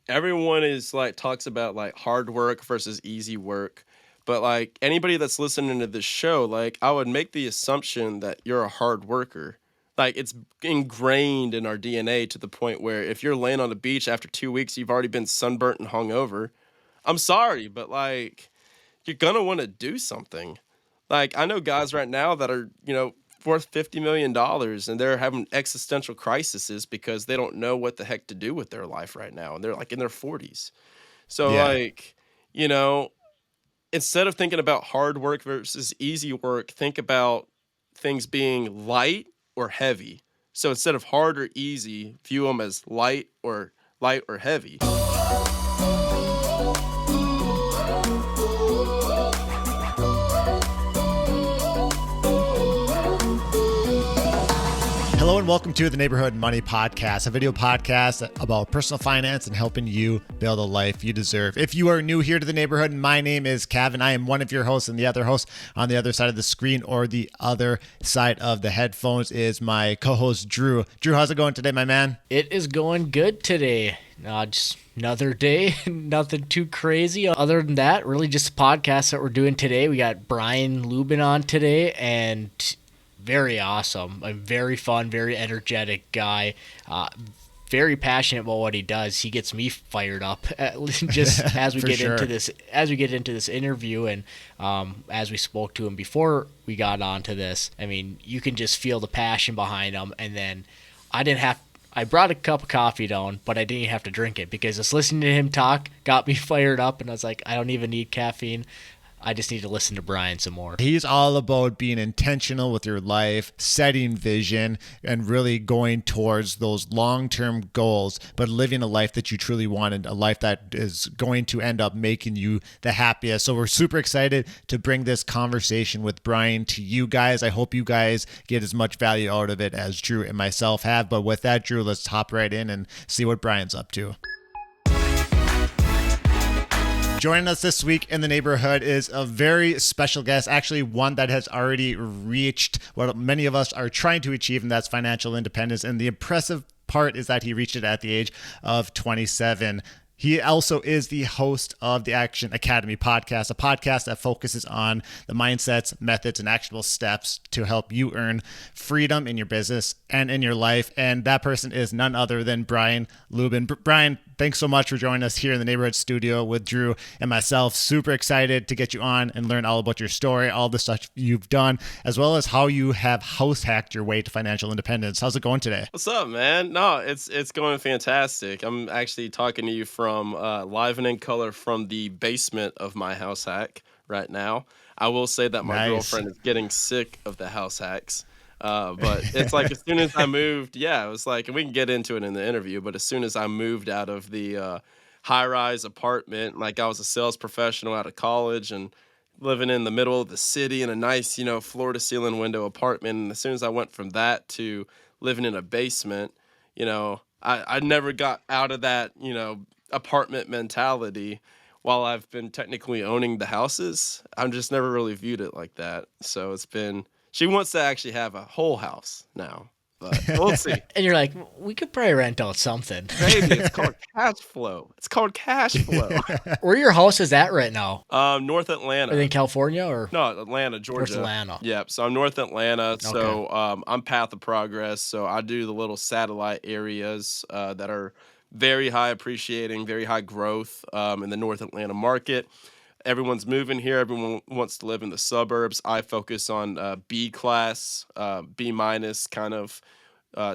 everyone is like talks about like hard work versus easy work. But like anybody that's listening to this show, like I would make the assumption that you're a hard worker. Like it's ingrained in our DNA to the point where if you're laying on the beach after 2 weeks, you've already been sunburnt and hungover. I'm sorry, but like you're gonna want to do something. Like I know guys right now that are, worth $50 million and they're having existential crises because they don't know what the heck to do with their life right now. And they're like in their 40s. So Yeah, like, you know, instead of thinking about hard work versus easy work, think about things being light or heavy. So instead of hard or easy, view them as light or heavy. hello and welcome to the Neighborhood Money Podcast, a video podcast about personal finance and helping you build a life you deserve. If you are new here to the neighborhood, my name is Cavan. I am one of your hosts, and the other host on the other side of the screen or the other side of the headphones is my co-host, Drew. Drew, how's it going today, my man? It is going good today. Just another day, nothing too crazy. Other than that, really just a podcast that we're doing today. We got Brian Luebben on today, and very awesome. A very fun, very energetic guy. Very passionate about what he does. He gets me fired up just as we get into this. As we get into this interview, and as we spoke to him before we got onto this, I mean, you can just feel the passion behind him. And then I brought a cup of coffee down, but I didn't have to drink it because just listening to him talk got me fired up, and I was like, I don't even need caffeine. I just need to listen to Brian some more. He's all about being intentional with your life, setting vision, and really going towards those long-term goals, but living a life that you truly want and a life that is going to end up making you the happiest. So we're super excited to bring this conversation with Brian to you guys. I hope you guys get as much value out of it as Drew and myself have. But with that, Drew, let's hop right in and see what Brian's up to. Joining us this week in the neighborhood is a very special guest, actually one that has already reached what many of us are trying to achieve, and that's financial independence. And the impressive part is that he reached it at the age of 27. He also is the host of the Action Academy podcast, a podcast that focuses on the mindsets, methods, and actionable steps to help you earn freedom in your business and in your life. And that person is none other than Brian Luebben. Brian, thanks so much for joining us here in the neighborhood studio with Drew and myself. Super excited to get you on and learn all about your story, all the stuff you've done, as well as how you have house hacked your way to financial independence. How's it going today? What's up, man? No, it's going fantastic. I'm actually talking to you from live and in color from the basement of my house hack right now. I will say that my girlfriend is getting sick of the house hacks. But it's like as soon as I moved, it was like, and we can get into it in the interview, but as soon as I moved out of the high-rise apartment, like I was a sales professional out of college and living in the middle of the city in a nice, floor-to-ceiling window apartment. And as soon as I went from that to living in a basement, I never got out of that, apartment mentality. While I've been technically owning the houses, I've just never really viewed it like that. So she wants to actually have a whole house now, but we'll see. And you're like, we could probably rent out something. Baby, it's called cash flow. Where your house is at right now? North Atlanta. Are they in California or? No, Atlanta, Georgia. North Atlanta. Yep. So I'm North Atlanta. Okay. So I'm Path of Progress. So I do the little satellite areas that are very high appreciating, very high growth in the North Atlanta market. Everyone's moving here. Everyone wants to live in the suburbs. I focus on B class, B minus kind of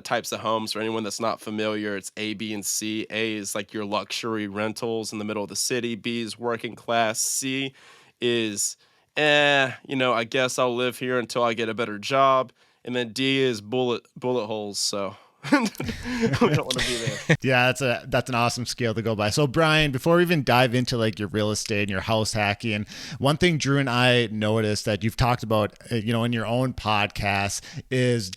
types of homes. For anyone that's not familiar, it's A, B, and C. A is like your luxury rentals in the middle of the city. B is working class. C is, I guess I'll live here until I get a better job. And then D is bullet holes. So we don't want to be there. Yeah, that's an awesome scale to go by. So Brian, before we even dive into like your real estate and your house hacking, one thing Drew and I noticed that you've talked about, in your own podcast is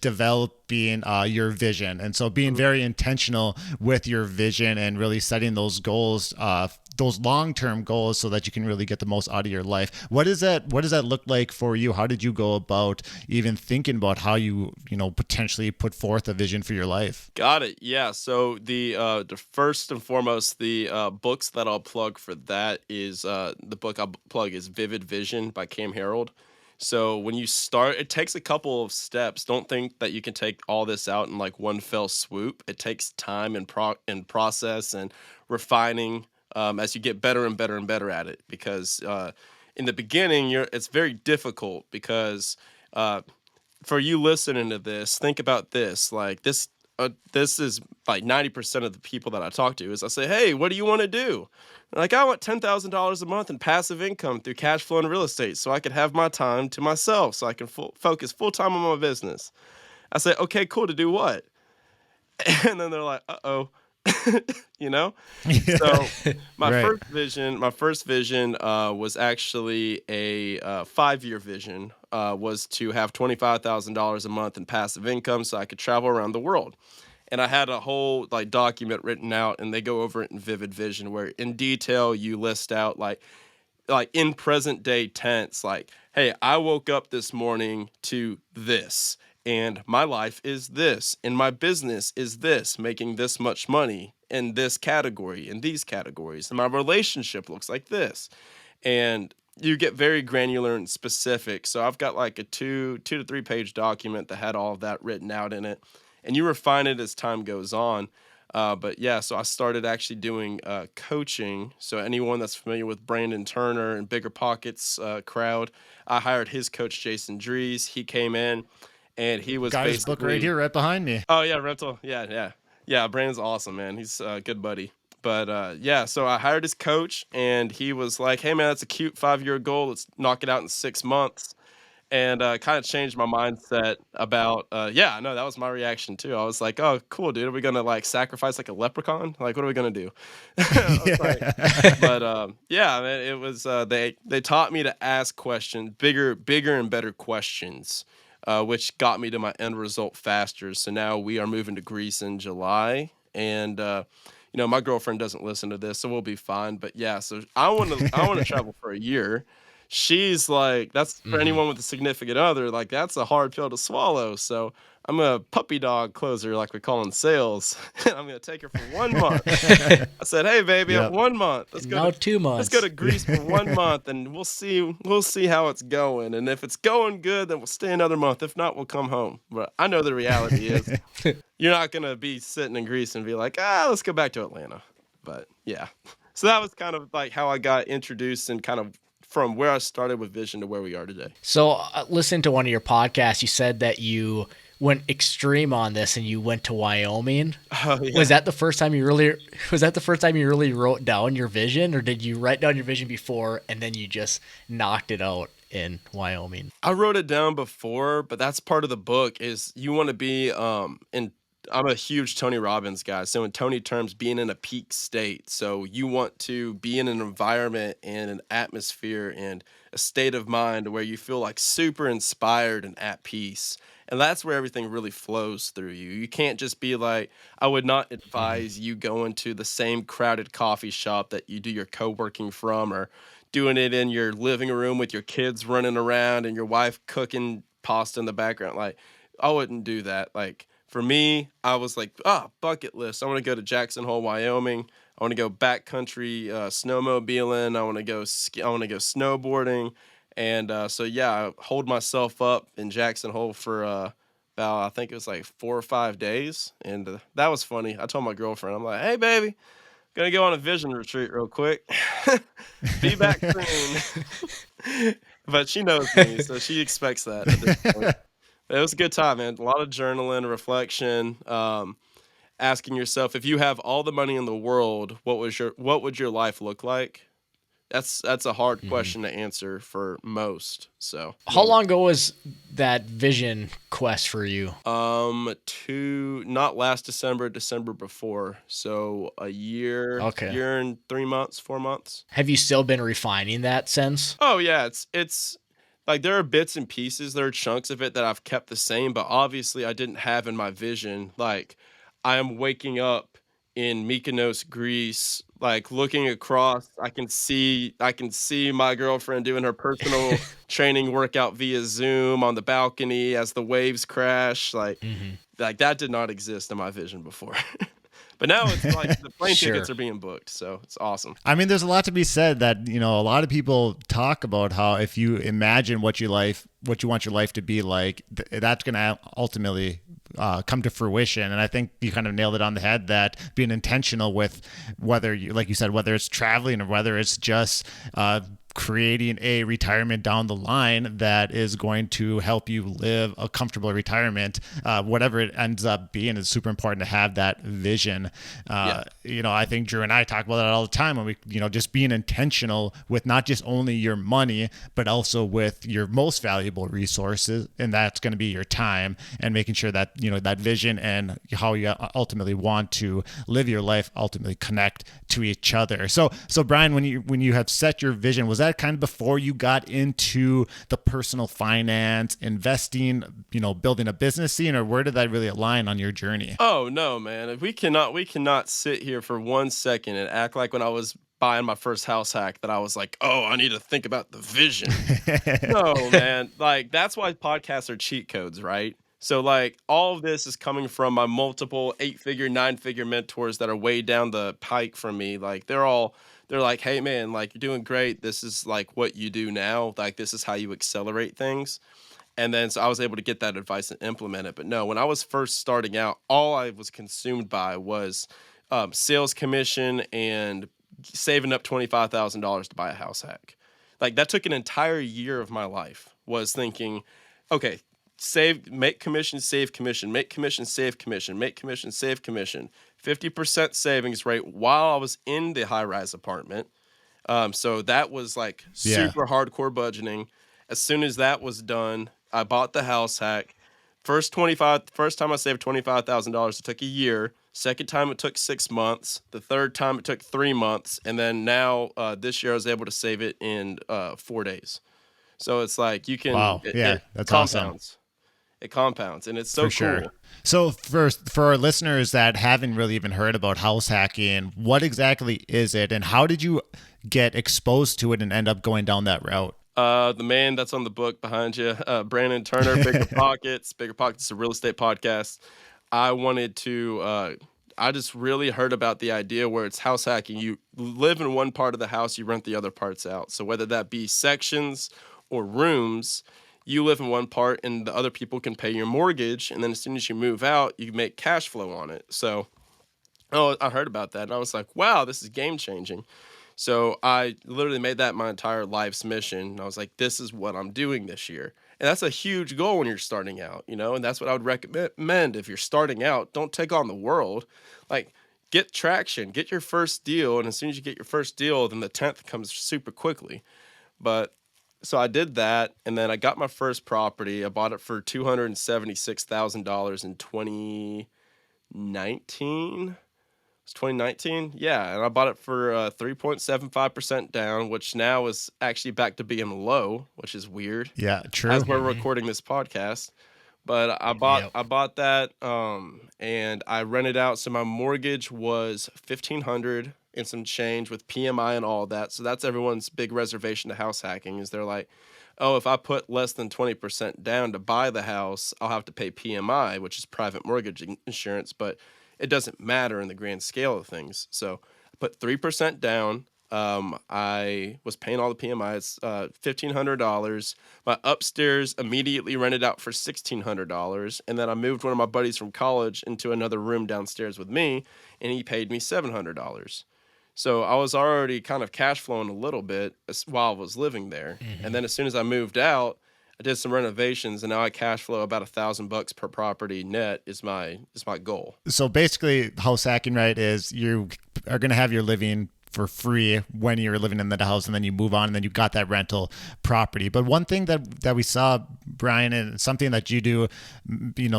being your vision. And so being very intentional with your vision and really setting those goals, those long-term goals, so that you can really get the most out of your life. What does that look like for you? How did you go about even thinking about how you potentially put forth a vision for your life? Got it. Yeah. So the first and foremost, the books that I'll plug for that is the book I'll plug is Vivid Vision by Cam Harold. So when you start, it takes a couple of steps. Don't think that you can take all this out in like one fell swoop. It takes time and process and refining as you get better and better and better at it. Because in the beginning, it's very difficult because for you listening to this, think about this. Like this is like 90% of the people that I talk to is I say, hey, what do you want to do? Like, I want $10,000 a month in passive income through cash flow and real estate so I could have my time to myself, so I can focus full time on my business. I say, okay, cool, to do what? And then they're like, uh-oh, you know? So Right. my first vision was actually a 5-year vision, was to have $25,000 a month in passive income so I could travel around the world. And I had a whole like document written out, and they go over it in Vivid Vision, where in detail you list out like in present day tense, like, hey, I woke up this morning to this, and my life is this, and my business is this, making this much money in this category, in these categories, and my relationship looks like this. And you get very granular and specific. So I've got like a two to 3 page document that had all of that written out in it, and you refine it as time goes on. But yeah, so I started actually doing coaching. So anyone that's familiar with Brandon Turner and Bigger Pockets crowd, I hired his coach, Jason Dries. He came in, and he was Got his book right basically, here, right behind me. oh yeah, rental, yeah, yeah, yeah. Brandon's awesome, man. He's a good buddy. But yeah, so I hired his coach, and he was like, "Hey man, that's a cute 5-year goal. Let's knock it out in 6 months." And kind of changed my mindset about yeah, no, that was my reaction too. I was like, oh cool, dude, are we gonna like sacrifice like a leprechaun? Like, what are we gonna do? I was like, Yeah. but yeah, man, it was they taught me to ask questions, bigger and better questions, which got me to my end result faster. So now we are moving to Greece in July, and my girlfriend doesn't listen to this, so we'll be fine. But yeah, so I want to travel for a year. She's like, that's for Hmm. anyone with a significant other, like that's a hard pill to swallow. So I'm a puppy dog closer, like we call in sales. And I'm gonna take her for 1 month. I said, "Hey, baby, Yep. 1 month. And now two Let's go months. to Greece for 1 month, and we'll see how it's going. And if it's going good, then we'll stay another month. If not, we'll come home." But I know the reality is you're not gonna be sitting in Greece and be like, let's go back to Atlanta. But yeah, so that was kind of like how I got introduced and kind of from where I started with Vision to where we are today. So, listen to one of your podcasts. You said that you went extreme on this and you went to Wyoming. Oh Was yeah. that the first time you really was that the first time you really wrote down your vision, or did you write down your vision before and then you just knocked it out in Wyoming? I wrote it down before, but that's part of the book is you want to be in I'm a huge Tony Robbins guy. So in Tony terms, being in a peak state. So you want to be in an environment and an atmosphere and a state of mind where you feel like super inspired and at peace. And that's where everything really flows through you. You can't just be like, I would not Hmm. advise you going to the same crowded coffee shop that you do your co-working from, or doing it in your living room with your kids running around and your wife cooking pasta in the background. Like, I wouldn't do that. Like, for me, I was like, bucket list. I want to go to Jackson Hole, Wyoming. I want to go backcountry snowmobiling. I want to go I want to go snowboarding. And so yeah, I hold myself up in Jackson Hole for about, I think it was like 4 or 5 days, and that was funny. I told my girlfriend, I'm like, "Hey, baby, gonna go on a vision retreat real quick. Be back soon." But she knows me, so she expects that at this point. It was a good time, man. A lot of journaling, reflection, asking yourself, if you have all the money in the world, what would your life look like? That's a hard Hmm. question to answer for most. So How yeah. long ago was that vision quest for you? To not last December, December before. So a year, Okay. year and 3 months, 4 months. Have you still been refining that since? Oh yeah, it's like there are bits and pieces, there are chunks of it that I've kept the same, but obviously I didn't have in my vision. Like I am waking up in Mykonos, Greece, like looking across, I can see my girlfriend doing her personal training workout via Zoom on the balcony as the waves crash. Hmm. Like that did not exist in my vision before. But now it's like the plane tickets Sure. are being booked, so it's awesome. I mean, there's a lot to be said that, a lot of people talk about how if you imagine what you want your life to be like, that's going to ultimately come to fruition. And I think you kind of nailed it on the head that being intentional with whether you, like you said, whether it's traveling or whether it's just creating a retirement down the line that is going to help you live a comfortable retirement, whatever it ends up being, is super important to have that vision. Yeah. I think Drew and I talk about that all the time when we, just being intentional with not just only your money, but also with your most valuable resources. And that's going to be your time, and making sure that, that vision and how you ultimately want to live your life ultimately connect to each other. So Brian, when you have set your vision, was that kind of before you got into the personal finance, investing, building a business scene, or where did that really align on your journey? Oh no, man. We cannot sit here for 1 second and act like when I was buying my first house hack that I was like, "Oh, I need to think about the vision." No, man. Like that's why podcasts are cheat codes, right? So like all of this is coming from my multiple 8-figure, 9-figure mentors that are way down the pike from me. Like they're like, "Hey man, like you're doing great. This is like what you do now. Like this is how you accelerate things." And then so I was able to get that advice and implement it. But no, when I was first starting out, all I was consumed by was sales commission and saving up $25,000 to buy a house hack. Like that took an entire year of my life was thinking, okay, make commission, save commission, make commission, save commission, make commission, save commission, 50% savings rate while I was in the high rise apartment. So that was like Yeah. super hardcore budgeting. As soon as that was done, I bought the house hack. First time I saved $25,000, it took a year. Second time it took 6 months. The third time it took 3 months, and then now this year I was able to save it in 4 days. So it's like Wow. Yeah, it that's awesome. compounds. It compounds, and it's For so sure. cool. So for our listeners that haven't really even heard about house hacking, what exactly is it, and how did you get exposed to it and end up going down that route? The man that's on the book behind you, Brandon Turner, Bigger Pockets. Bigger Pockets is a real estate podcast. I wanted to. I just really heard about the idea where it's house hacking. You live in one part of the house, you rent the other parts out. So whether that be sections or rooms, you live in one part, and the other people can pay your mortgage. And then as soon as you move out, you make cash flow on it. So, oh, I heard about that, and I was like, wow, this is game changing. So I literally made that my entire life's mission. I was like, this is what I'm doing this year. And that's a huge goal when you're starting out, and that's what I would recommend if you're starting out. Don't take on the world. Like, get traction, get your first deal. And as soon as you get your first deal, then the 10th comes super quickly. But so I did that. And then I got my first property. I bought it for $276,000 in 2019. It's 2019. Yeah, and I bought it for 3.75% down, which now is actually back to being low, which is weird Yeah, true. as we're Hmm. recording this podcast. But I bought Yep. I bought that and I rented out, so my mortgage was 1,500 and some change with PMI and all that. So that's everyone's big reservation to house hacking is they're like, "Oh, if I put less than 20% down to buy the house, I'll have to pay PMI, which is private mortgage insurance, but it doesn't matter in the grand scale of things." So I put 3% down. I was paying all the PMI. It's $1,500. My upstairs immediately rented out for $1,600, and then I moved one of my buddies from college into another room downstairs with me, and he paid me $700. So I was already kind of cash flowing a little bit while I was living there, and Hmm. then as soon as I moved out, I did some renovations, and now I cash flow about $1,000 per property net is my goal. So basically, house hacking, right, is you are going to have your living for free when you're living in the house, and then you move on, and then you got that rental property. But one thing that we saw, Brian, and something that you do,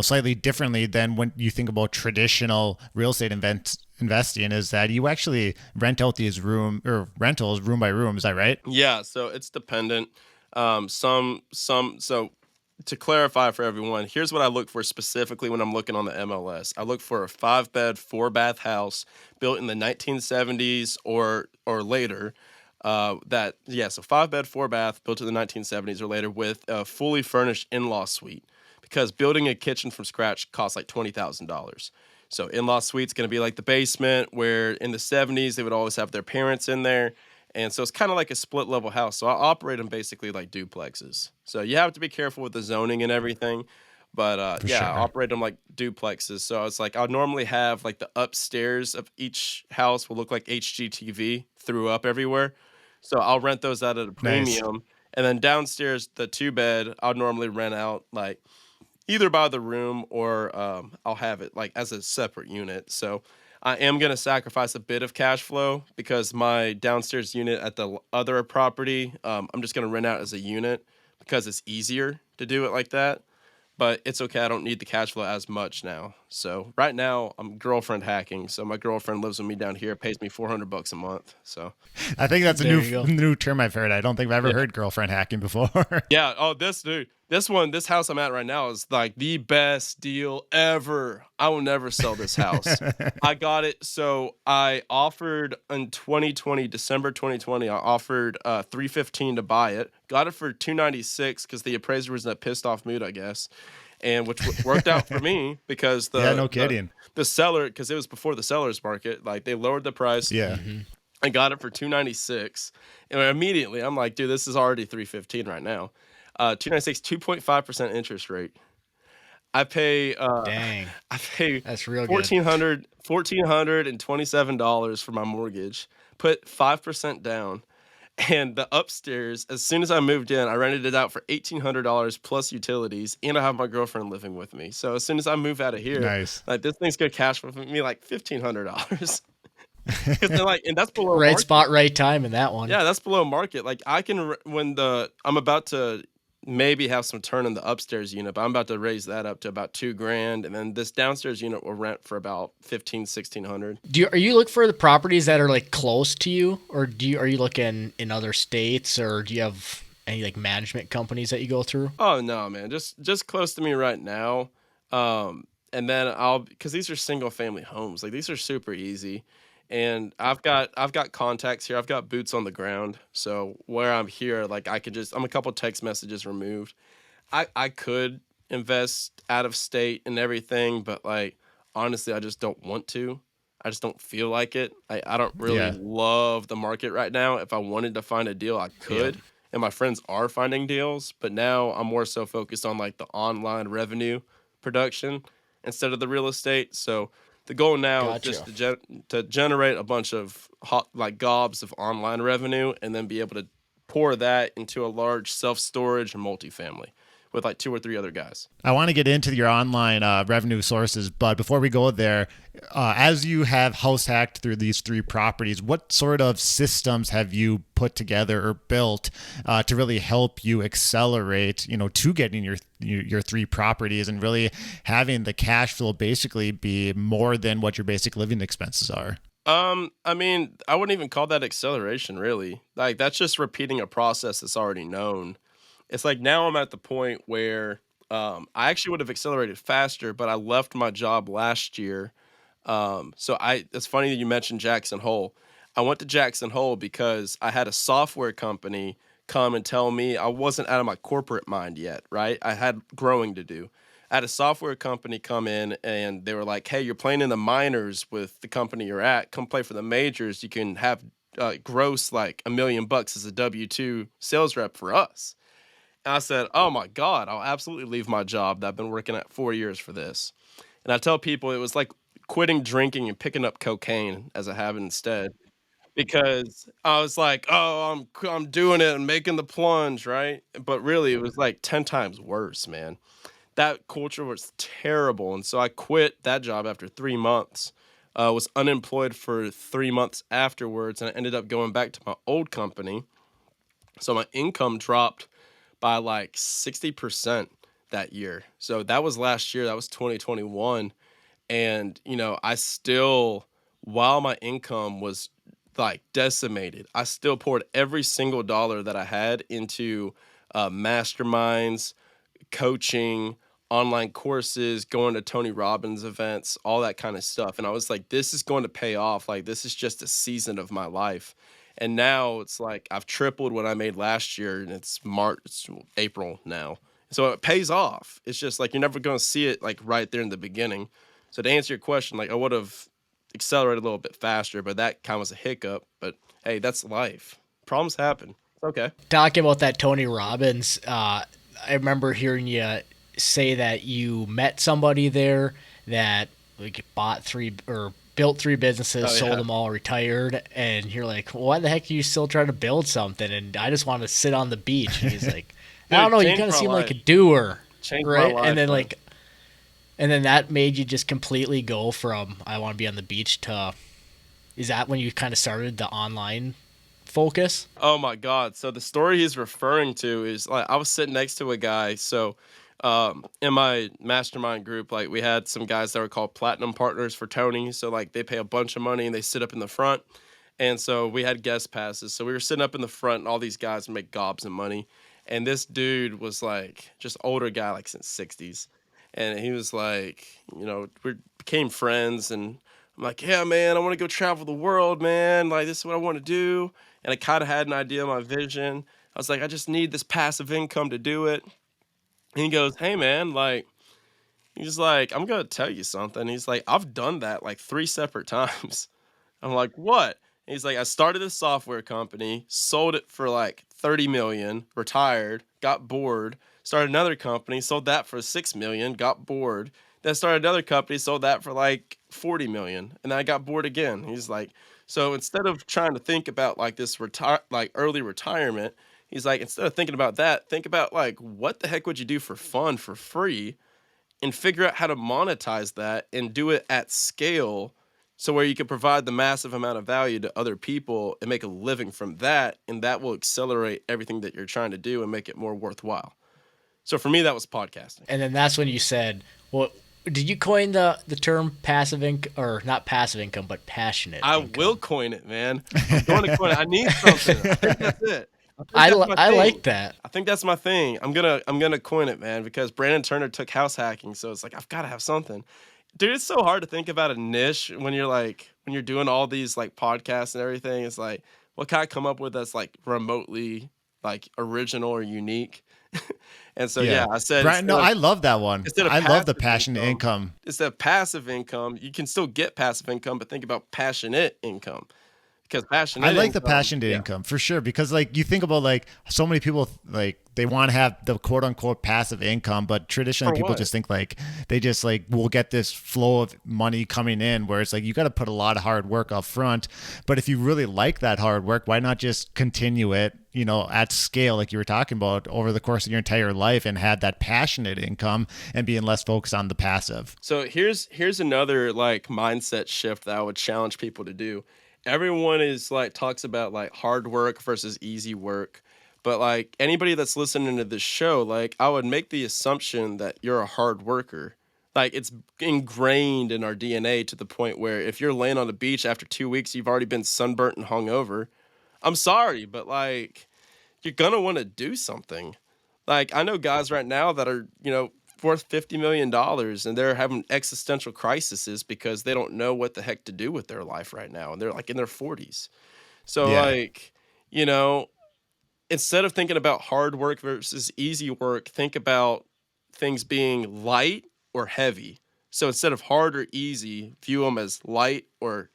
slightly differently than when you think about traditional real estate investing, is that you actually rent out these rentals room by room. Is that right? Yeah, so it's dependent. So to clarify for everyone, here's what I look for specifically when I'm looking on the MLS. I look for a 5-bed, 4-bath house built in the 1970s or later. So 5-bed, 4-bath built in the 1970s or later with a fully furnished in-law suite. Because building a kitchen from scratch costs like $20,000. So in-law suite's going to be like the basement, where in the 70s they would always have their parents in there. And so it's kind of like a split level house. So I operate them basically like duplexes. So you have to be careful with the zoning and everything. But For yeah, I sure. operate them like duplexes. So it's like I'll normally have like the upstairs of each house will look like HGTV threw up everywhere. So I'll rent those out at a Nice. premium. And then downstairs, the 2-bed, I'll normally rent out like either by the room or I'll have it like as a separate unit. So I am going to sacrifice a bit of cash flow because my downstairs unit at the other property, I'm just going to rent out as a unit because it's easier to do it like that. But it's okay. I don't need the cash flow as much now. So right now I'm girlfriend hacking. So my girlfriend lives with me down here, pays me $400 a month. So I think that's a There new you go. new term I've heard. I don't think I've ever yeah. heard girlfriend hacking before. Yeah. Oh, this dude, this house I'm at right now is like the best deal ever. I will never sell this house. I got it. So I offered in 2020, December 2020, I offered 315 to buy it. Got it for 296 because the appraiser was in a pissed off mood, I guess. And which worked out for me because Yeah, no the kidding. the seller, because it was before the seller's market, like they lowered the price. Yeah. I got it for 296, and immediately I'm like, dude, this is already 315 right now. 296, 2.5% interest rate. I pay Dang, I pay that's real good. $1,427 for my mortgage. Put 5% down, and the upstairs. As soon as I moved in, I rented it out for $1,800 plus utilities, and I have my girlfriend living with me. So as soon as I move out of here, Nice. like this thing's gonna cash for me like $1,500. Because like, and that's below Right market. spot, right time in that one. Yeah, that's below market. Like I can when the I'm about to maybe have some turn in the upstairs unit, but I'm about to raise that up to about 2 grand, and then this downstairs unit will rent for about 1,600. Are you looking for the properties that are like close to you, or are you looking in other states, or do you have any like management companies that you go through? Oh no, man, just close to me right now. And then because these are single family homes, like these are super easy. And I've got contacts here. I've got boots on the ground. So where I'm here, like I'm a couple text messages removed. I could invest out of state and everything, but like honestly, I just don't want to. I just don't feel like it. I don't really Yeah. love the market right now. If I wanted to find a deal, I Yeah. could. And my friends are finding deals, but now I'm more so focused on like the online revenue production instead of the real estate. So the goal now is just Gotcha. to generate a bunch of hot like gobs of online revenue and then be able to pour that into a large self-storage and multifamily with like 2 or 3 other guys. I want to get into your online revenue sources, but before we go there, as you have house hacked through these 3 properties, what sort of systems have you put together or built to really help you accelerate, to getting your 3 properties and really having the cash flow basically be more than what your basic living expenses are? I mean, I wouldn't even call that acceleration really. Like that's just repeating a process that's already known. It's like now I'm at the point where I actually would have accelerated faster, but I left my job last year. It's funny that you mentioned Jackson Hole. I went to Jackson Hole because I had a software company come and tell me I wasn't out of my corporate mind yet, right? I had growing to do. I had a software company come in and they were like, "Hey, you're playing in the minors with the company you're at. Come play for the majors. You can have gross like $1 million as a W-2 sales rep for us." And I said, "Oh my God, I'll absolutely leave my job that I've been working at 4 years for this." And I tell people it was like quitting drinking and picking up cocaine as a habit instead, because I was like, "Oh, I'm doing it and making the plunge, right?" But really, it was like 10 times worse, man. That culture was terrible, and so I quit that job after 3 months. Was unemployed for 3 months afterwards, and I ended up going back to my old company. So my income dropped by like 60% that year. So that was last year, that was 2021. And, I still, while my income was like decimated, I still poured every single dollar that I had into masterminds, coaching, online courses, going to Tony Robbins events, all that kind of stuff. And I was like, this is going to pay off. Like, this is just a season of my life. And now it's like I've tripled what I made last year, and it's March, it's April now. So it pays off. It's just like you're never going to see it like right there in the beginning. So to answer your question, like I would have accelerated a little bit faster, but that kind of was a hiccup. But hey, that's life. Problems happen. It's okay. Talking about that Tony Robbins, I remember hearing you say that you met somebody there that like bought three or built three businesses, Oh sold yeah. them all, retired, and you're like, well, why the heck are you still trying to build something? And I just want to sit on the beach. And he's like, I don't Dude, know, you changed kind of my seem like life. a doer, Changed my right? life, And then man. that made you just completely go from I want to be on the beach to is that when you kind of started the online focus? Oh my God. So the story he's referring to is like I was sitting next to a guy. So in my mastermind group, like we had some guys that were called platinum partners for Tony. So like they pay a bunch of money and they sit up in the front. And so we had guest passes. So we were sitting up in the front and all these guys make gobs of money. And this dude was like just older guy, like since 60s. And he was like, we became friends and I'm like, yeah, man, I want to go travel the world, man. Like this is what I want to do. And I kind of had an idea of my vision. I was like, I just need this passive income to do it. And he goes, hey man, like he's like, I'm gonna tell you something. He's like, I've done that like 3 separate times. I'm like, what? And he's like, I started a software company, sold it for like 30 million, retired, got bored, started another company, sold that for 6 million, got bored. Then started another company, sold that for like 40 million. And then I got bored again. He's like, so instead of trying to think about like this retire like early retirement, he's like, instead of thinking about that, think about like what the heck would you do for fun for free and figure out how to monetize that and do it at scale so where you can provide the massive amount of value to other people and make a living from that, and that will accelerate everything that you're trying to do and make it more worthwhile. So for me that was podcasting. And then that's when you said, well, did you coin the term passive income, or not passive income, but passionate I will income? coin it, man. I'm going to coin it. I need something. I think that's it. I think I, that's my I thing. like that. I think that's my thing. I'm gonna coin it, man, because Brandon Turner took house hacking, so it's like I've got to have something. Dude, it's so hard to think about a niche when you're doing all these like podcasts and everything. It's like, what can I come up with that's like remotely like original or unique? And so yeah, Yeah. I said Brian, no, I love that one. instead of I love the passive passionate income, income. you can still get passive income, but think about passionate income because I passionate like the income, passionate yeah, income for sure because like you think about like so many people like they want to have the quote unquote passive income, but traditionally for people what? just think like they just like will get this flow of money coming in where it's like you got to put a lot of hard work up front. But if you really like that hard work, why not just continue it, at scale like you were talking about over the course of your entire life and have that passionate income and being less focused on the passive. So here's another like mindset shift that I would challenge people to do. Everyone is like talks about like hard work versus easy work. But like anybody that's listening to this show, like I would make the assumption that you're a hard worker. Like it's ingrained in our DNA to the point where if you're laying on the beach after 2 weeks, you've already been sunburnt and hungover. I'm sorry, but like you're gonna want to do something. Like I know guys right now that are, worth $50 million and they're having existential crises because they don't know what the heck to do with their life right now. And they're like in their 40s. So Yeah. like, you know, instead of thinking about hard work versus easy work, think about things being light or heavy. So instead of hard or easy, view them as light or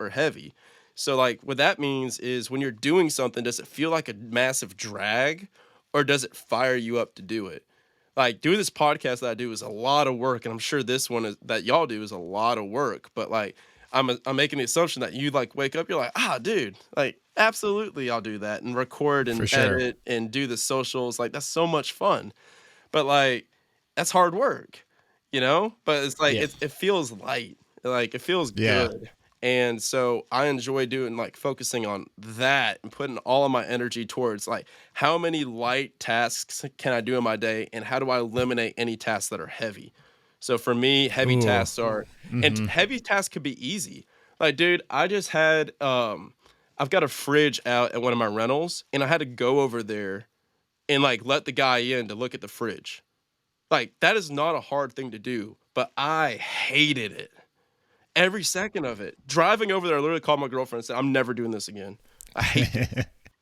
heavy. So like what that means is when you're doing something, does it feel like a massive drag or does it fire you up to do it? Like doing this podcast that I do is a lot of work, and I'm sure this one is that y'all do is a lot of work. But like, I'm making the assumption that you like wake up, you're like, dude, like absolutely, I'll do that and record For and sure. edit and do the socials. Like that's so much fun, but like that's hard work, But it's like Yeah. it feels light, like it feels Yeah. good. And so I enjoy doing like focusing on that and putting all of my energy towards like how many light tasks can I do in my day and how do I eliminate any tasks that are heavy. So for me, heavy Ooh. tasks are and heavy tasks could be easy. Like dude, I just had I've got a fridge out at one of my rentals and I had to go over there and like let the guy in to look at the fridge. Like that is not a hard thing to do, but I hated it. Every second of it. Driving over there, I literally called my girlfriend and said, "I'm never doing this again. I hate this."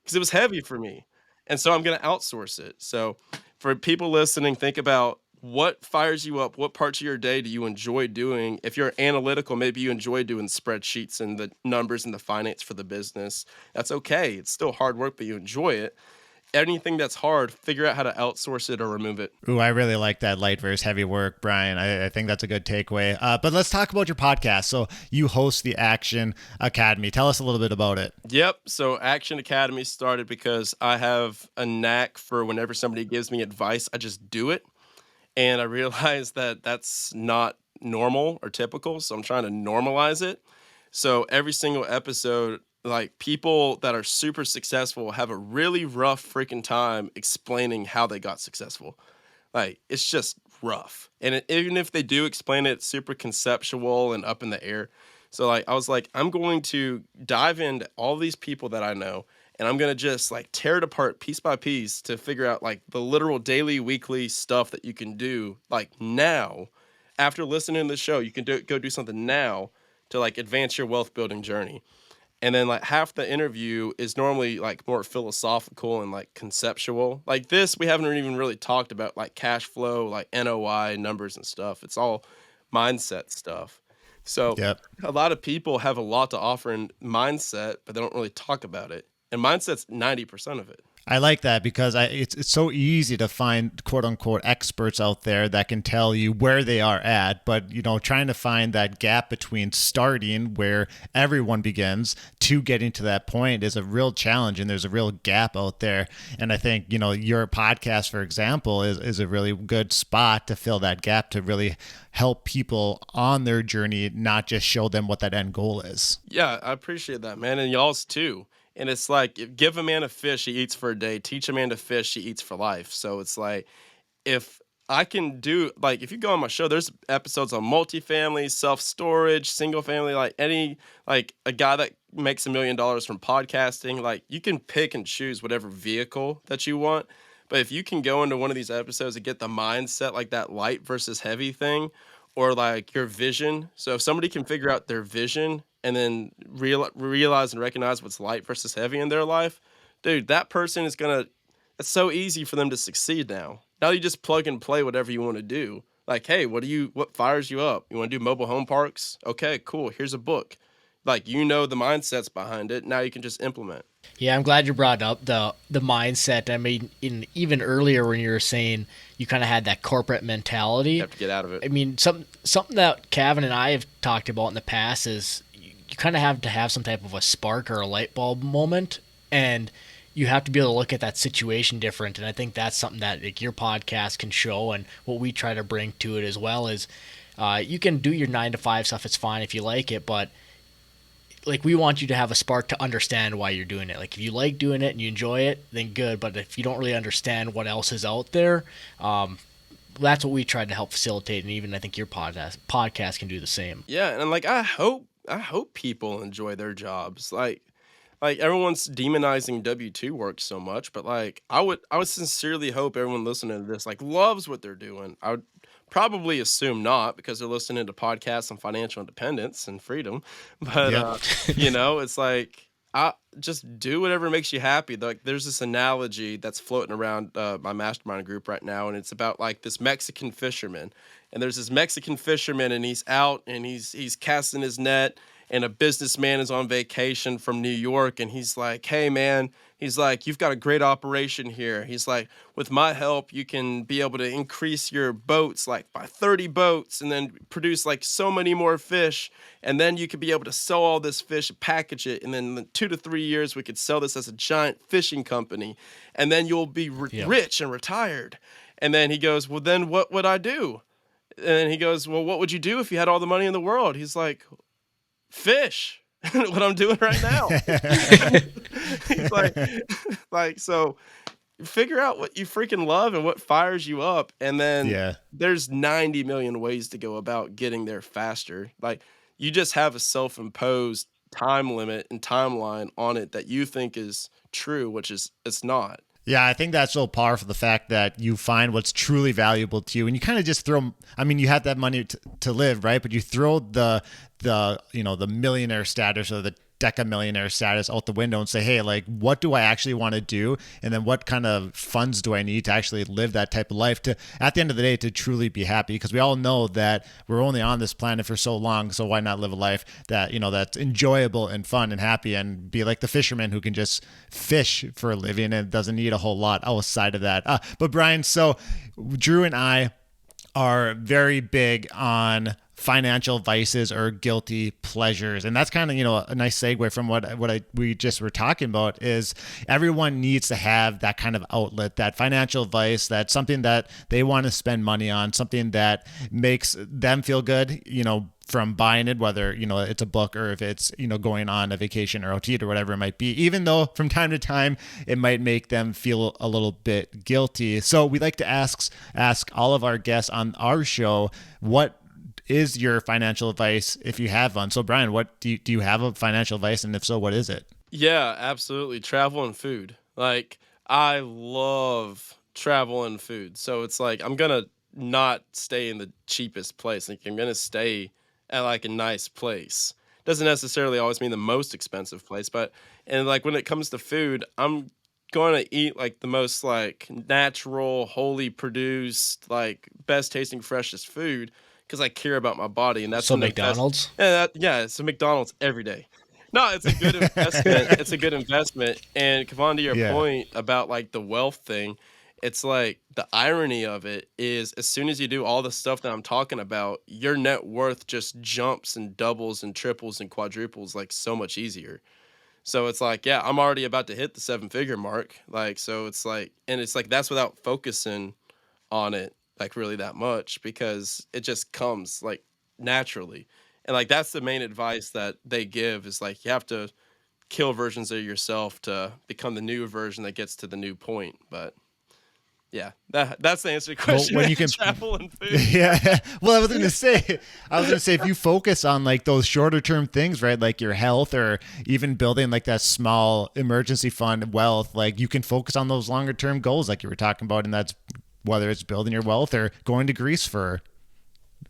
Because it was heavy for me. And so I'm going to outsource it. So for people listening, think about what fires you up. What parts of your day do you enjoy doing? If you're analytical, maybe you enjoy doing spreadsheets and the numbers and the finance for the business. That's okay. It's still hard work, but you enjoy it. Anything that's hard, figure out how to outsource it or remove it. Ooh, I really like that light versus heavy work, Brian. I think that's a good takeaway. But let's talk about your podcast. So you host the Action Academy. Tell us a little bit about it. Yep. So Action Academy started because I have a knack for whenever somebody gives me advice, I just do it. And I realized that that's not normal or typical. So I'm trying to normalize it. So every single episode, like people that are super successful have a really rough freaking time explaining how they got successful. Like it's just rough. And even if they do explain it, it's super conceptual and up in the air. So like I was like, I'm going to dive into all these people that I know and I'm going to just like tear it apart piece by piece to figure out like the literal daily, weekly stuff that you can do like now. After listening to the show, you can go do something now to like advance your wealth building journey. And then like half the interview is normally like more philosophical and like conceptual. Like this, we haven't even really talked about like cash flow, like NOI numbers and stuff. It's all mindset stuff. So Yep. a lot of people have a lot to offer in mindset, but they don't really talk about it. And mindset's 90% of it. I like that because it's so easy to find quote unquote experts out there that can tell you where they are at, but trying to find that gap between starting where everyone begins to getting to that point is a real challenge, and there's a real gap out there. And I think your podcast, for example, is a really good spot to fill that gap, to really help people on their journey, not just show them what that end goal is. Yeah, I appreciate that, man, and y'all's too. And it's like, give a man a fish, he eats for a day. Teach a man to fish, he eats for life. So it's like, if I can do, like, if you go on my show, there's episodes on multifamily, self storage, single family, like any, like a guy that makes $1 million from podcasting. Like, you can pick and choose whatever vehicle that you want. But if you can go into one of these episodes and get the mindset, like that light versus heavy thing, or like your vision. So if somebody can figure out their vision and then realize and recognize what's light versus heavy in their life, dude, that person is gonna. It's so easy for them to succeed now. Now you just plug and play whatever you want to do. Like, hey, what fires you up? You want to do mobile home parks? Okay, cool. Here's a book. Like the mindsets behind it. Now you can just implement. Yeah, I'm glad you brought up the mindset. I mean, even earlier when you were saying you kind of had that corporate mentality. You have to get out of it. I mean, something that Cavan and I have talked about in the past is you kind of have to have some type of a spark or a light bulb moment, and you have to be able to look at that situation different. And I think that's something that like your podcast can show, and what we try to bring to it as well is you can do your 9 to 5 stuff. It's fine if you like it, but like we want you to have a spark to understand why you're doing it. Like if you like doing it and you enjoy it, then good. But if you don't really understand what else is out there, that's what we tried to help facilitate. And even I think your podcast can do the same. Yeah, and like I hope people enjoy their jobs. Like everyone's demonizing W-2 work so much, but like I would sincerely hope everyone listening to this like loves what they're doing. I would probably assume not, because they're listening to podcasts on financial independence and freedom. But Yep. it's like I just do whatever makes you happy. Like there's this analogy that's floating around my mastermind group right now, and it's about like this Mexican fisherman. And there's this Mexican fisherman, and he's out and he's casting his net, and a businessman is on vacation from New York, and he's like, "Hey man," he's like, "you've got a great operation here." He's like, "With my help, you can be able to increase your boats like by 30 boats and then produce like so many more fish. And then you could be able to sell all this fish, package it. And then in 2 to 3 years, we could sell this as a giant fishing company. And then you'll be rich and retired." And then he goes, "Well, then what would I do?" And then he goes, "Well, what would you do if you had all the money in the world?" He's like, "Fish." What I'm doing right now. He's like, so figure out what you freaking love and what fires you up. And then there's 90 million ways to go about getting there faster. Like you just have a self-imposed time limit and timeline on it that you think is true, which is it's not. Yeah, I think that's so powerful. The fact that you find what's truly valuable to you, and you kind of just throw. I mean, you have that money to live, right? But you throw the millionaire status or the decamillionaire status out the window and say, hey, like, what do I actually want to do? And then what kind of funds do I need to actually live that type of life to, at the end of the day, to truly be happy? Because we all know that we're only on this planet for so long. So why not live a life that, that's enjoyable and fun and happy, and be like the fisherman who can just fish for a living and doesn't need a whole lot outside of that. But Brian, so Drew and I are very big on financial vices or guilty pleasures, and that's kind of a nice segue from we just were talking about. Is everyone needs to have that kind of outlet, that financial vice, that's something that they want to spend money on, something that makes them feel good, from buying it, whether it's a book or if it's going on a vacation or OT or whatever it might be, even though from time to time it might make them feel a little bit guilty. So we like to ask all of our guests on our show, what is your financial advice if you have one? So Brian, what do you have a financial advice, and if so, what is it? Yeah, absolutely. Travel and food. Like, I love travel and food. So it's like I'm gonna not stay in the cheapest place. Like, I'm gonna stay at like a nice place. Doesn't necessarily always mean the most expensive place, but and like when it comes to food, I'm going to eat like the most like natural, wholly produced, like best tasting, freshest food because I care about my body, and that's So an invest. McDonald's? Yeah, it's a McDonald's every day. No, it's a good investment. It's a good investment. And Cavan, to your Yeah. point about like the wealth thing, it's like the irony of it is as soon as you do all the stuff that I'm talking about, your net worth just jumps and doubles and triples and quadruples like so much easier. So it's like, yeah, I'm already about to hit the 7-figure mark. Like, so it's like, and it's like that's without focusing on it like really that much because it just comes like naturally. And like that's the main advice that they give is like you have to kill versions of yourself to become the new version that gets to the new point. But yeah, that's the answer to the Well, question. when Man. you can, Travel and food. yeah. Well, I was gonna say, if you focus on like those shorter term things, right, like your health or even building like that small emergency fund wealth, like you can focus on those longer term goals, like you were talking about, and that's whether it's building your wealth or going to Greece for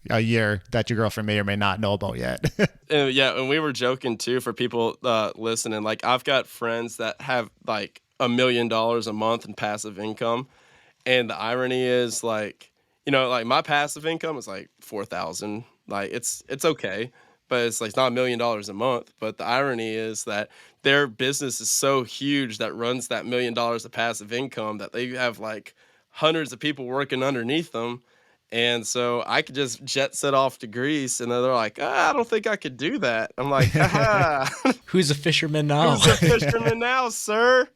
a year that your girlfriend may or may not know about yet. Yeah, and we were joking too for people listening. Like I've got friends that have like $1 million a month in passive income. And the irony is like, like my passive income is like 4,000. Like it's okay, but it's not $1 million a month. But the irony is that their business is so huge that runs that $1 million of passive income that they have like hundreds of people working underneath them. And so I could just jet set off to Greece, and then they're like, I don't think I could do that. I'm like, haha, Who's a fisherman now? who's a fisherman now, sir?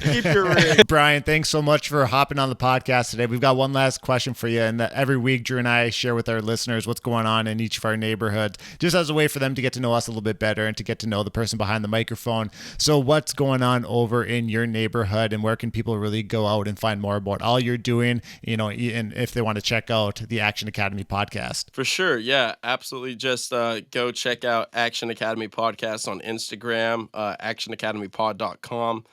Keep your rig. Brian, thanks so much for hopping on the podcast today. We've got one last question for you. And every week, Drew and I share with our listeners what's going on in each of our neighborhoods, just as a way for them to get to know us a little bit better and to get to know the person behind the microphone. So what's going on over in your neighborhood, and where can people really go out and find more about all you're doing, and if they want to check out the Action Academy podcast? For sure. Yeah, absolutely. Just go check out Action Academy Podcast on Instagram, actionacademypod.com.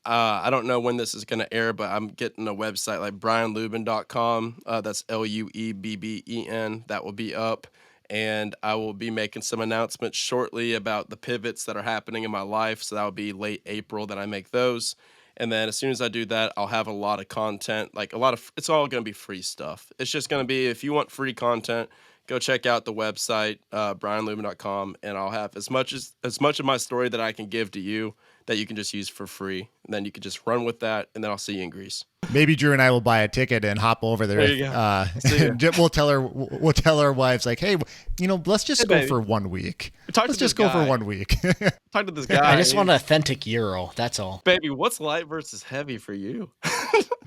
I don't know when this is going to air, but I'm getting a website like brianluebben.com. That's Luebben. That will be up. And I will be making some announcements shortly about the pivots that are happening in my life. So that will be late April that I make those. And then as soon as I do that, I'll have a lot of content, it's all going to be free stuff. It's just going to be, if you want free content, go check out the website, brianluebben.com, and I'll have as much of my story that I can give to you that you can just use for free. And then you can just run with that, and then I'll see you in Greece. Maybe Drew and I will buy a ticket and hop over there. There you go. We'll tell our wives like, hey, let's just go for 1 week. Let's just go for 1 week. Talk to this guy. I just want an authentic Euro. That's all. Baby, what's light versus heavy for you?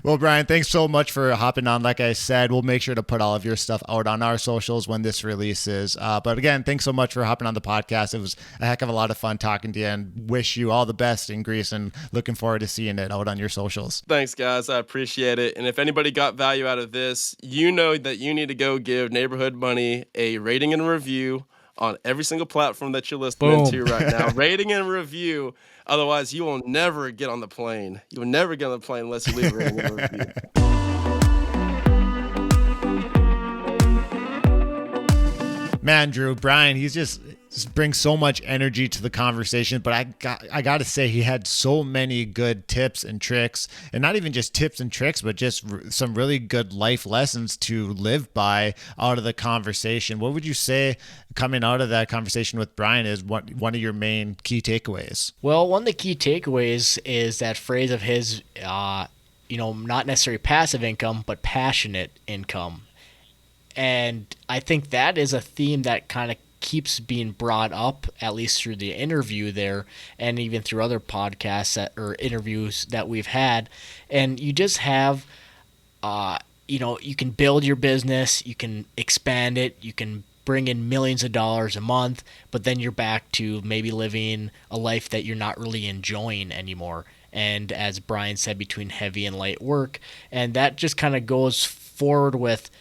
Well, Brian, thanks so much for hopping on. Like I said, we'll make sure to put all of your stuff out on our socials when this releases. But again, thanks so much for hopping on the podcast. It was a heck of a lot of fun talking to you, and wish you all the best in Greece, and looking forward to seeing it out on your socials. Thanks, guys. I appreciate it. And if anybody got value out of this, you know that you need to go give Neighborhood Money a rating and review on every single platform that you're listening Boom. to right now. Rating and review. Otherwise, you will never get on the plane. You will never get on the plane unless you leave a rating and review. Man, Drew, Brian, he's just brings so much energy to the conversation, but I got to say he had so many good tips and tricks, and not even just tips and tricks, but just some really good life lessons to live by out of the conversation. What would you say coming out of that conversation with Brian is one of your main key takeaways? Well, one of the key takeaways is that phrase of his, not necessarily passive income, but passionate income. And I think that is a theme that kind of keeps being brought up, at least through the interview there, and even through other podcasts or interviews that we've had. And you just have, you can build your business, you can expand it, you can bring in millions of dollars a month, but then you're back to maybe living a life that you're not really enjoying anymore. And as Brian said, between heavy and light work. And that just kind of goes forward with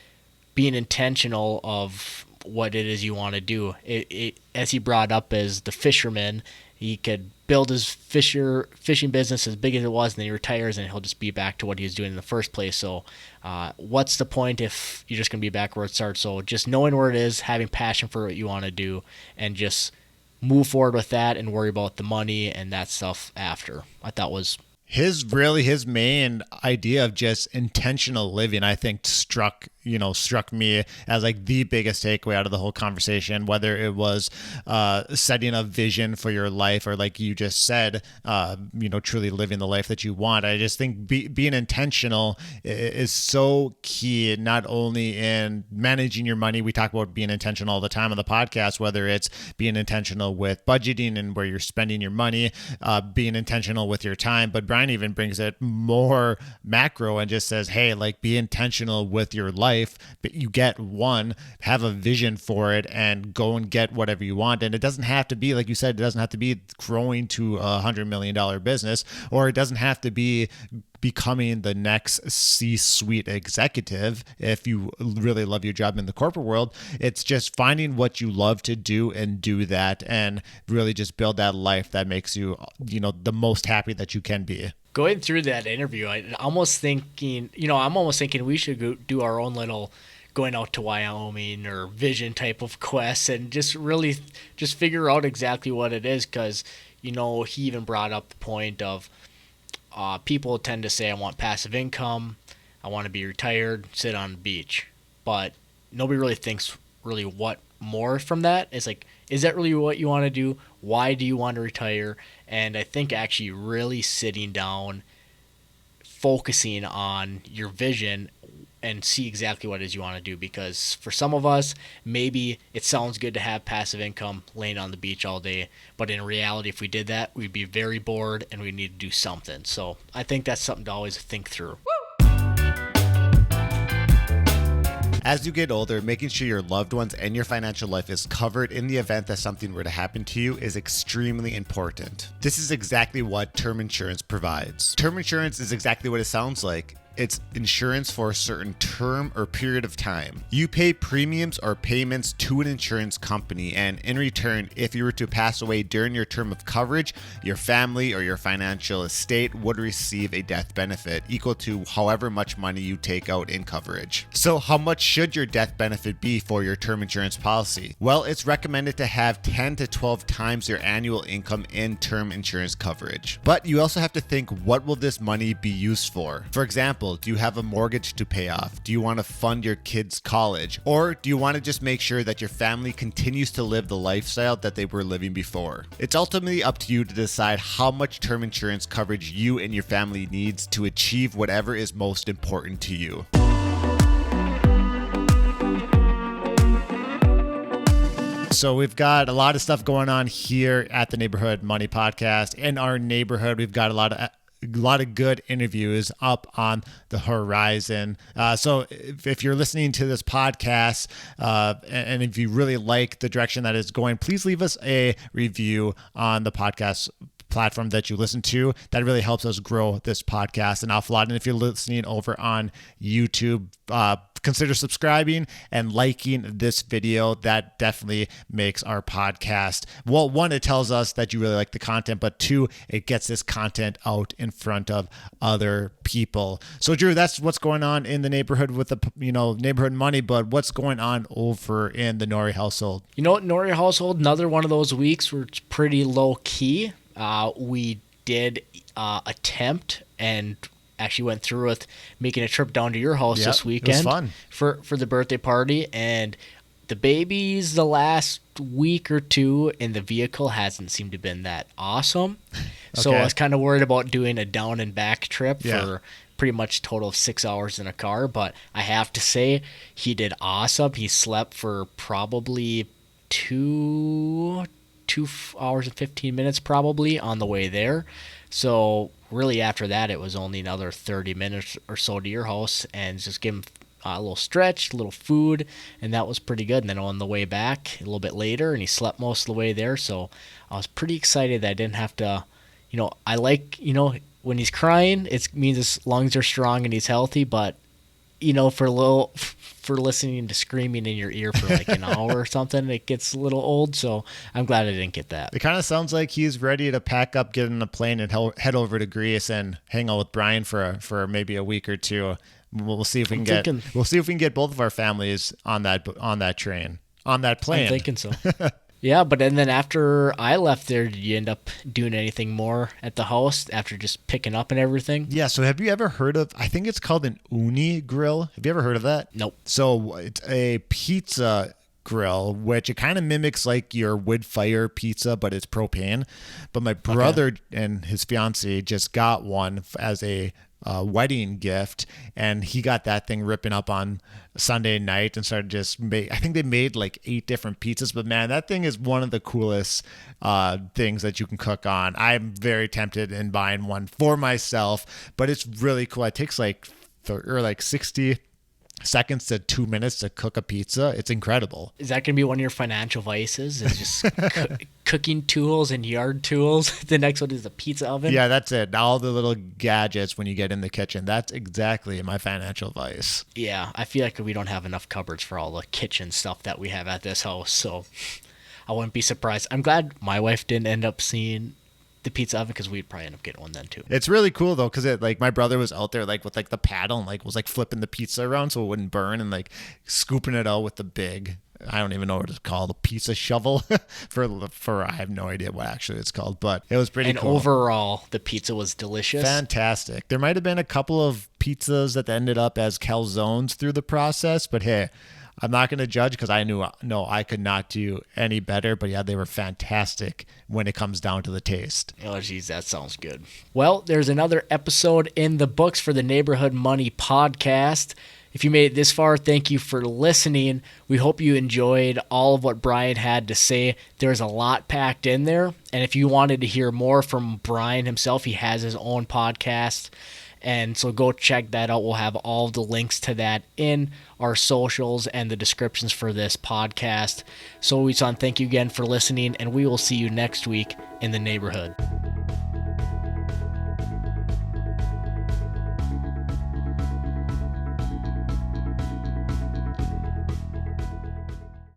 being intentional of what it is you want to do. As he brought up as the fisherman, he could build his fishing business as big as it was, and then he retires and he'll just be back to what he was doing in the first place. So what's the point if you're just going to be back where it starts? So just knowing where it is, having passion for what you want to do, and just move forward with that and worry about the money and that stuff after. I thought was his main idea of just intentional living, I think struck me as like the biggest takeaway out of the whole conversation, whether it was setting a vision for your life or, like you just said, truly living the life that you want. I just think being intentional is so key, not only in managing your money. We talk about being intentional all the time on the podcast, whether it's being intentional with budgeting and where you're spending your money, being intentional with your time. But Brian even brings it more macro and just says, hey, like, be intentional with your life. But you have a vision for it and go and get whatever you want. And it doesn't have to be, like you said, it doesn't have to be growing to $100 million business, or it doesn't have to be becoming the next C-suite executive if you really love your job in the corporate world. It's just finding what you love to do and do that, and really just build that life that makes you, the most happy that you can be. Going through that interview, I'm almost thinking we should go do our own little going out to Wyoming or vision type of quest and just really just figure out exactly what it is. Because, he even brought up the point of people tend to say, I want passive income, I want to be retired, sit on the beach. But nobody really thinks really what more from that. It's like, is that really what you want to do? Why do you want to retire? And I think actually really sitting down, focusing on your vision and see exactly what it is you want to do. Because for some of us, maybe it sounds good to have passive income laying on the beach all day. But in reality, if we did that, we'd be very bored and we need to do something. So I think that's something to always think through. As you get older, making sure your loved ones and your financial life is covered in the event that something were to happen to you is extremely important. This is exactly what term insurance provides. Term insurance is exactly what it sounds like. It's insurance for a certain term or period of time. You pay premiums or payments to an insurance company, and in return, if you were to pass away during your term of coverage, your family or your financial estate would receive a death benefit equal to however much money you take out in coverage. So how much should your death benefit be for your term insurance policy? Well, it's recommended to have 10 to 12 times your annual income in term insurance coverage. But you also have to think, what will this money be used for? For example, do you have a mortgage to pay off? Do you want to fund your kids' college? Or do you want to just make sure that your family continues to live the lifestyle that they were living before? It's ultimately up to you to decide how much term insurance coverage you and your family needs to achieve whatever is most important to you. So we've got a lot of stuff going on here at the Neighborhood Money Podcast. In our neighborhood, we've got a lot of good interviews up on the horizon. So if you're listening to this podcast and if you really like the direction that it's going, please leave us a review on the podcast platform that you listen to. That really helps us grow this podcast an awful lot. And if you're listening over on YouTube, consider subscribing and liking this video. That definitely makes our podcast, well, one, it tells us that you really like the content, but two, it gets this content out in front of other people. So Drew, that's what's going on in the neighborhood with the neighborhood money, but what's going on over in the Norrie household? Norrie household, another one of those weeks where it's pretty low key. We did attempt and actually went through with making a trip down to your house this weekend. It was fun. For the birthday party, and the babies the last week or two in the vehicle hasn't seemed to have been that awesome. So I was kind of worried about doing a down and back trip for pretty much a total of 6 hours in a car, but I have to say he did awesome. He slept for probably 2 hours and 15 minutes probably on the way there. So really after that, it was only another 30 minutes or so to your house, and just give him a little stretch, a little food, and that was pretty good. And then on the way back a little bit later, and he slept most of the way there. So I was pretty excited that I didn't have to, I like, when he's crying, it means his lungs are strong and he's healthy, but for listening to screaming in your ear for like an hour or something, it gets a little old. So I'm glad I didn't get that. It kind of sounds like he's ready to pack up, get in a plane, and head over to Greece and hang out with Brian for maybe a week or two. We'll see if we can get both of our families on that plane. I'm thinking so. Yeah, but and then after I left there, did you end up doing anything more at the house after just picking up and everything? Yeah, so have you ever heard of, I think it's called an uni grill. Have you ever heard of that? Nope. So it's a pizza grill, which it kind of mimics like your wood fire pizza, but it's propane. But my brother and his fiance just got one as a wedding gift, and he got that thing ripping up on Sunday night and started I think they made like 8 different pizzas, but man, that thing is one of the coolest things that you can cook on. I'm very tempted in buying one for myself, but it's really cool. It takes like 60 seconds to 2 minutes to cook a pizza. It's incredible. Is that going to be one of your financial vices? Is just cooking tools and yard tools? The next one is the pizza oven? Yeah, that's it. All the little gadgets when you get in the kitchen. That's exactly my financial vice. Yeah, I feel like we don't have enough cupboards for all the kitchen stuff that we have at this house, so I wouldn't be surprised. I'm glad my wife didn't end up seeing the pizza oven, because we'd probably end up getting one then too. It's really cool though, because it my brother was out there with the paddle and was flipping the pizza around so it wouldn't burn, and scooping it out with the big, I don't even know what it's called, a pizza shovel for I have no idea what actually it's called, but it was pretty cool. And overall, the pizza was delicious. Fantastic. There might have been a couple of pizzas that ended up as calzones through the process, but hey, I'm not going to judge because I could not do any better. But yeah, they were fantastic when it comes down to the taste. Oh, geez, that sounds good. Well, there's another episode in the books for the Neighborhood Money podcast. If you made it this far, thank you for listening. We hope you enjoyed all of what Brian had to say. There's a lot packed in there. And if you wanted to hear more from Brian himself, he has his own podcast. And so go check that out. We'll have all the links to that in our socials and the descriptions for this podcast. So, Isan, thank you again for listening, and we will see you next week in the neighborhood.